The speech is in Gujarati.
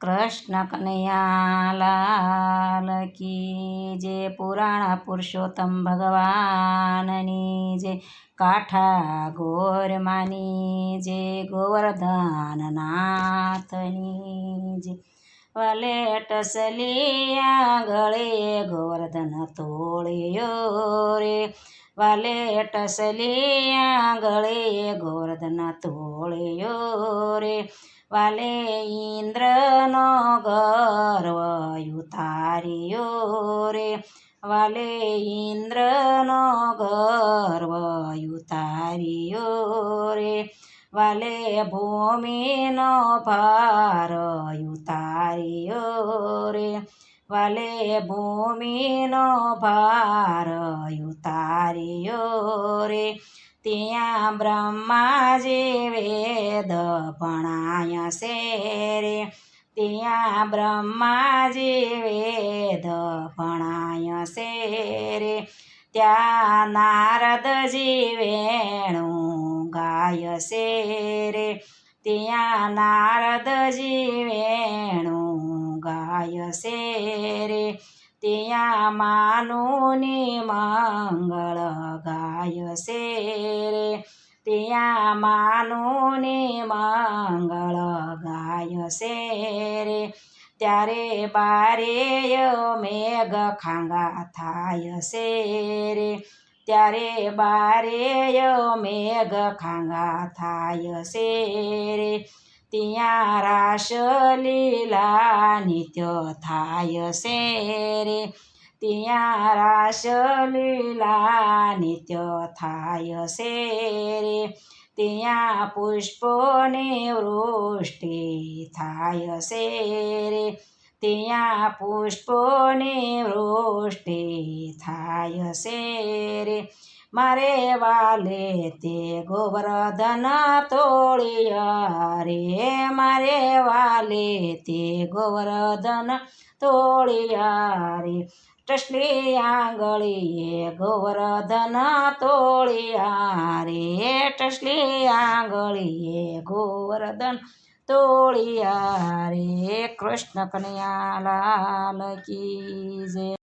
કૃષ્ણ કનૈયા લાલ કી જે પુરાણ પુરુષોત્તમ ભગવાનની જે કાઠા ગોરમાની જે ગોવર્ધન નાથની જે વાલે ટસલિયા ગળે ગોવર્ધન તોળ્યો રે વાલે ટસલિયા ગળે ગોવર્ધન તોળ્યો રે વાલે ઇન્દ્રનો ગર્વ ઉતાર્યો રે વાલે ઇન્દ્રનો ગર્વ ઉતાર્યો રે વાલે ભૂમિનો ભાર ઉતાર્યો રે વાલે ભૂમિનો ભાર ઉતાર્યો રે ત્યાં બ્રહ્માજી વેદ ભણાય છે રે ત્યાં બ્રહ્માજી વેદ ભણાય છે રે ત્યાં નારદજી વેણું ગાય છે રે ત્યાં નારદજી વેણું ગાય છે રે ત્યાં માનુની મંગળ ગાય છે રે ત્યાં માનુની મંગળ ગાય છે રે ત્યારે બારેય મેઘ ખાંગા થાય છે રે ત્યારે બારેય મેઘ ખાંગા થાય છે રે ત્યાં રાસલીલા નિત્ય થાય છે રે ત્યાં રાસલીલા નિત્ય થાય છે રે ત્યાં પુષ્પોની વૃષ્ટિ થાય છે રે ત્યાં પુષ્પોની વૃષ્ટિ થાય છે રે મારે વાલે તે ગોવર્ધન તોળિયા રે મારે વાલે તે ગોવર્ધન તોળિયા રે ટસલી આંગળીએ ગોવર્ધન તોળિયા રે ટસલી આંગળીએ ગોવર્ધન તોળિયા રે કૃષ્ણ કનૈયા લાલ કી જય।